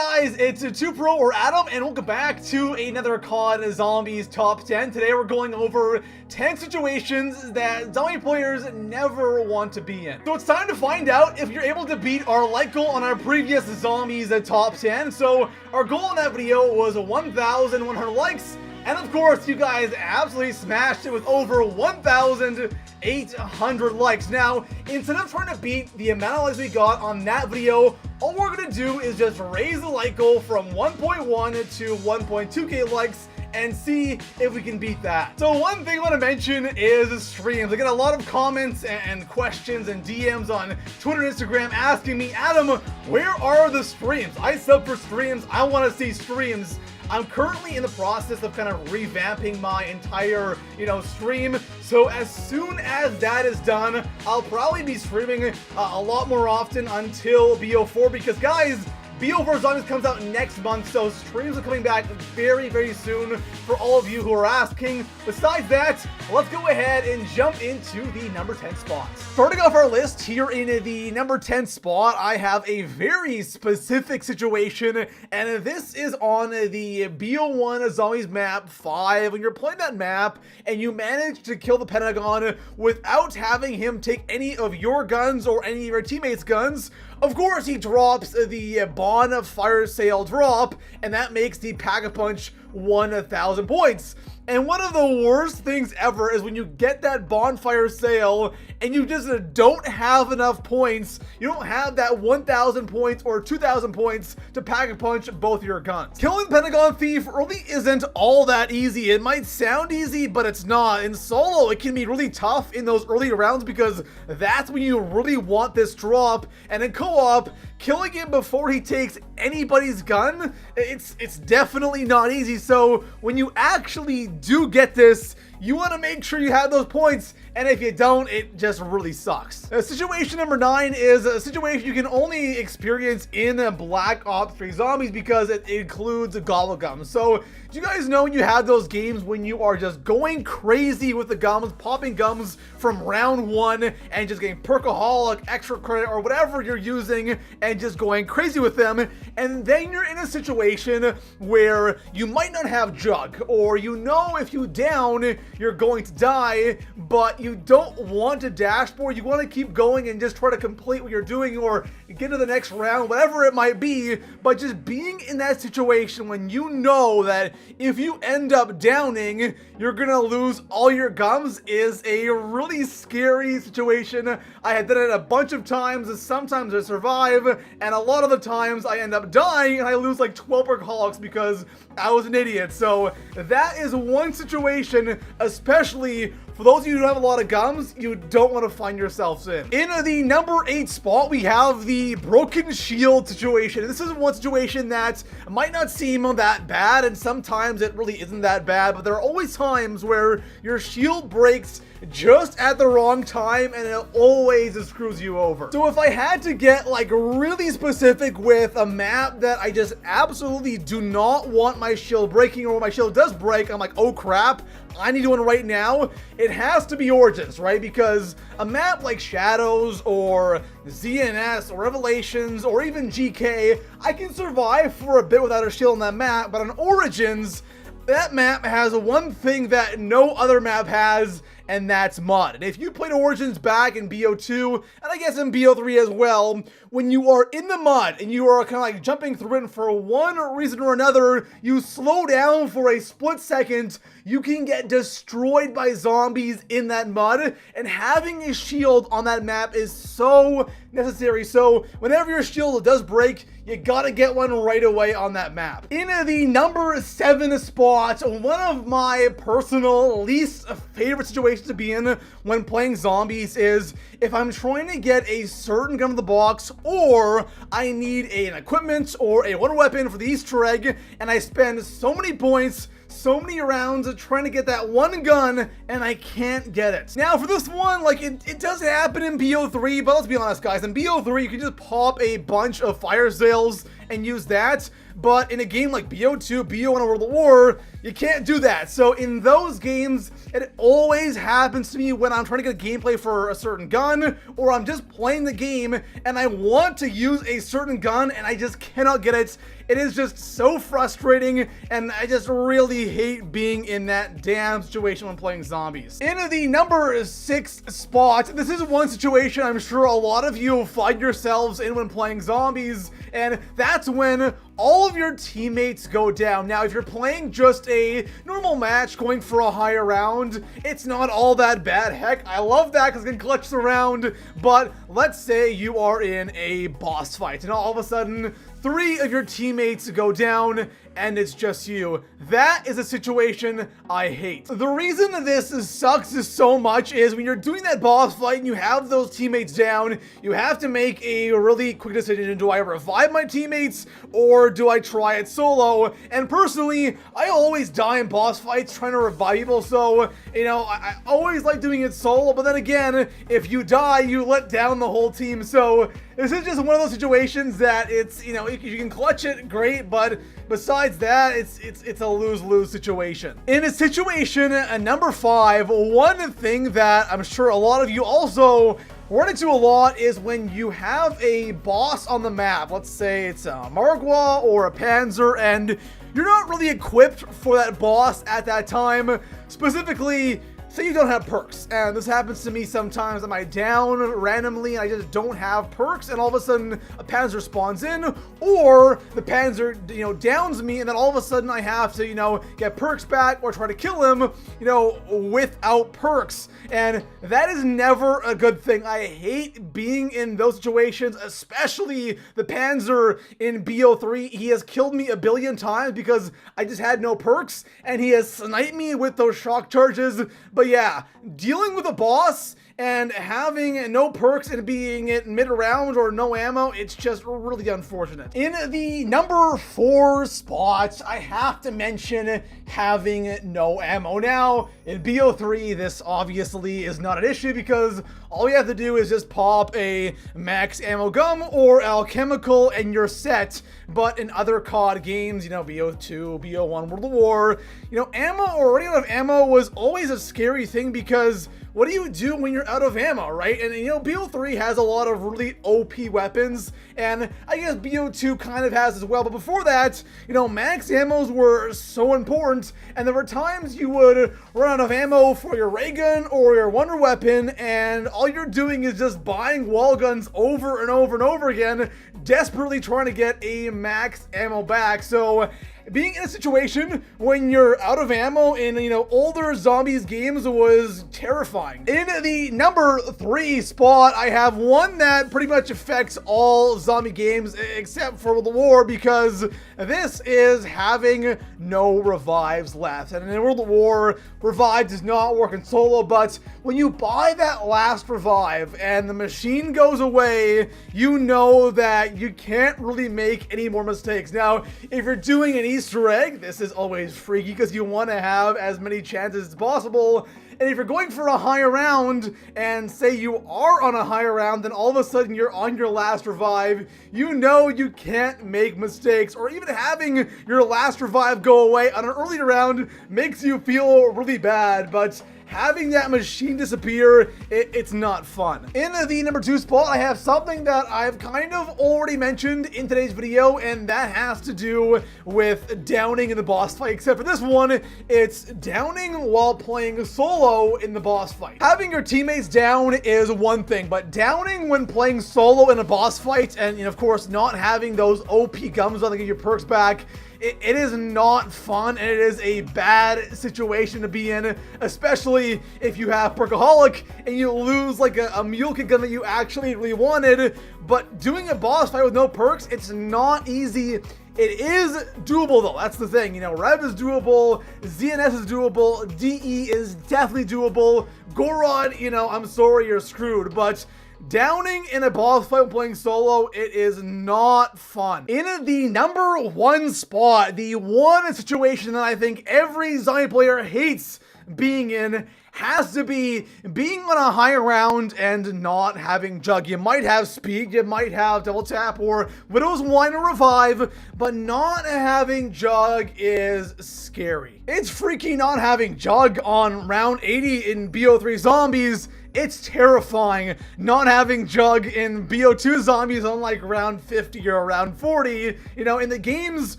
Guys, it's ToPro or Adam, and welcome back to another COD Zombies Top 10. Today we're going over 10 situations that zombie players never want to be in. So it's time to find out if you're able to beat our like goal on our previous Zombies Top 10. So our goal in that video was 1,100 likes, and of course you guys absolutely smashed it with over 1,800 likes. Now, instead of trying to beat the amount of likes we got on that video, all we're gonna do is just raise the like goal from 1.1 to 1.2k likes and see if we can beat that. So one thing I want to mention is streams. I get a lot of comments and questions and DMs on Twitter and Instagram asking me, Adam, where are the streams? I sub for streams. I want to see streams. I'm currently in the process of kind of revamping my entire, stream. So as soon as that is done, I'll probably be streaming a lot more often until BO4, because guys, BO4 Zombies comes out next month, so streams are coming back very, very soon for all of you who are asking. Besides that, let's go ahead and jump into the number 10 spots. Starting off our list here in the number 10 spot, I have a very specific situation, and this is on the BO1 Zombies map 5. When you're playing that map and you manage to kill the Pentagon without having him take any of your guns or any of your teammates' guns, of course, he drops the bonfire sale drop, and that makes the Pack-a-Punch 1,000 points. And one of the worst things ever is when you get that bonfire sale and you just don't have enough points. You don't have that 1,000 points or 2,000 points to Pack-a-Punch both your guns. Killing the Pentagon Thief really isn't all that easy. It might sound easy, but it's not. In solo, it can be really tough in those early rounds because that's when you really want this drop. And in co-op, killing him before he takes anybody's gun, it's definitely not easy. So when you actually do get this, you want to make sure you have those points, and if you don't, it just really sucks. Situation number 9 is a situation you can only experience in Black Ops 3 Zombies because it includes Gobblegums. So do you guys know when you have those games when you are just going crazy with the gums, popping gums from round 1 and just getting perkaholic, extra credit, or whatever you're using, and just going crazy with them, and then you're in a situation where you might not have jug, or if you down, you're going to die, but you don't want to dashboard. You want to keep going and just try to complete what you're doing or get to the next round, whatever it might be. But just being in that situation when you know that if you end up downing, you're gonna lose all your gums is a really scary situation. I had done it a bunch of times. Sometimes I survive, and a lot of the times I end up dying and I lose like 12 workaholics because I was an idiot. So that is one situation, especially for those of you who have a lot of gums, you don't want to find yourselves in. In the number 8 spot, we have the broken shield situation. This is one situation that might not seem that bad, and sometimes it really isn't that bad, but there are always times where your shield breaks just at the wrong time and it always screws you over. So if I had to get like really specific with a map that I just absolutely do not want my shield breaking, or when my shield does break, I'm like, oh crap, I need one right now, it has to be Origins, right? Because a map like Shadows or ZNS or Revelations or even GK, I can survive for a bit without a shield on that map, but on Origins, that map has one thing that no other map has, and that's mud. And if you played Origins back in BO2, and I guess in BO3 as well, when you are in the mud and you are kind of like jumping through it, and for one reason or another, you slow down for a split second, you can get destroyed by zombies in that mud, and having a shield on that map is so necessary. So whenever your shield does break, you gotta get one right away on that map. In the number 7 spot, one of my personal least favorite situations to be in when playing zombies is if I'm trying to get a certain gun in the box, or I need an equipment or a one weapon for the Easter egg, and I spend so many points, so many rounds trying to get that one gun, and I can't get it. Now for this one, like it does happen in BO3, but let's be honest guys, in BO3 you can just pop a bunch of fire sales and use that. But in a game like BO2, BO1, or World War, you can't do that. So in those games, it always happens to me when I'm trying to get gameplay for a certain gun, or I'm just playing the game and I want to use a certain gun and I just cannot get it. It is just so frustrating, and I just really hate being in that damn situation when playing zombies. In the number 6 spot, this is one situation I'm sure a lot of you find yourselves in when playing zombies, and that's when all of your teammates go down. Now, if you're playing just a normal match going for a higher round, it's not all that bad. Heck, I love that because it can clutch the round. But let's say you are in a boss fight and all of a sudden 3 of your teammates go down and it's just you. That is a situation I hate. The reason this sucks so much is when you're doing that boss fight and you have those teammates down, you have to make a really quick decision. Do I revive my teammates or do I try it solo? And personally, I always die in boss fights trying to revive people, so, you know, I always like doing it solo, but then again, if you die, you let down the whole team. So this is just one of those situations that it's, you know, if you can clutch it, great, but besides that, it's a lose-lose situation. In a situation number 5, one thing that I'm sure a lot of you also run into a lot is when you have a boss on the map. Let's say it's a Margwa or a Panzer, and you're not really equipped for that boss at that time. Specifically, say you don't have perks, and this happens to me sometimes. Am I down randomly and I just don't have perks, and all of a sudden a Panzer spawns in, or the Panzer, you know, downs me, and then all of a sudden I have to, you know, get perks back or try to kill him, you know, without perks, and that is never a good thing. I hate being in those situations, especially the Panzer in BO3. He has killed me a billion times because I just had no perks, and he has sniped me with those shock charges. But yeah, dealing with a boss and having no perks and being it mid-round or no ammo, it's just really unfortunate. In the number 4 spot, I have to mention having no ammo. Now, in BO3, this obviously is not an issue because all you have to do is just pop a max ammo gum or alchemical and you're set. But in other COD games, you know, BO2, BO1, World War, you know, ammo or running out of ammo was always a scary thing because what do you do when you're out of ammo, right? And, you know, BO3 has a lot of really OP weapons, and I guess BO2 kind of has as well. But before that, you know, max ammos were so important, and there were times you would run out of ammo for your ray gun or your wonder weapon, and all you're doing is just buying wall guns over and over and over again, desperately trying to get a max ammo back. So being in a situation when you're out of ammo in, you know, older zombies games was terrifying. In the number 3 spot, I have one that pretty much affects all zombie games except for the war, because this is having no revives left. And in World War, revive does not work in solo, but when you buy that last revive and the machine goes away, you know that you can't really make any more mistakes. Now, if you're doing an Easter egg, this is always freaky because you want to have as many chances as possible. And if you're going for a higher round and say you are on a higher round, then all of a sudden you're on your last revive, you know you can't make mistakes, or even having your last revive go away on an earlier round makes you feel really bad. But having that machine disappear, it's not fun. In the number 2 spot, I have something that I've kind of already mentioned in today's video, and that has to do with downing in the boss fight. Except for this one, it's downing while playing solo in the boss fight. Having your teammates down is one thing, but downing when playing solo in a boss fight, and, you know, of course, not having those OP gums on to get your perks back, it is not fun, and it is a bad situation to be in, especially if you have Perkaholic and you lose like a mule kick gun that you actually really wanted. But doing a boss fight with no perks, it's not easy. It is doable though, that's the thing. You know, Rev is doable, ZNS is doable, DE is definitely doable, Gorod, you know, I'm sorry, you're screwed, but downing in a boss fight when playing solo, it is not fun. In the number 1 spot, the one situation that I think every zombie player hates being in, has to be being on a high round and not having Jug. You might have speed, you might have double tap or Widow's Wine or Revive, but not having Jug is scary. It's freaky not having Jug on round 80 in BO3 Zombies. It's terrifying not having Jug in BO2 Zombies on like round 50 or around 40. You know, in the games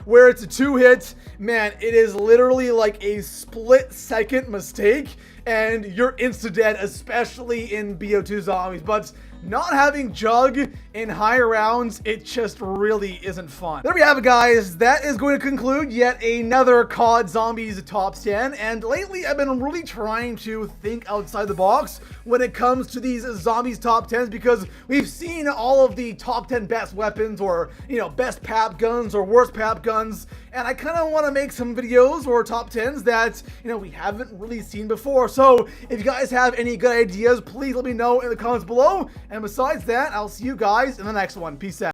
where it's a 2-hit, man, it is literally like a split-second mistake and you're insta-dead, especially in BO2 Zombies. But not having Jug in higher rounds, it just really isn't fun. There we have it, guys. That is going to conclude yet another COD Zombies Top 10. And lately, I've been really trying to think outside the box when it comes to these Zombies Top 10s, because we've seen all of the top 10 best weapons or, you know, best PAP guns or worst PAP guns. And I kind of want to make some videos or top 10s that, you know, we haven't really seen before. So if you guys have any good ideas, please let me know in the comments below. And besides that, I'll see you guys in the next one. Peace out.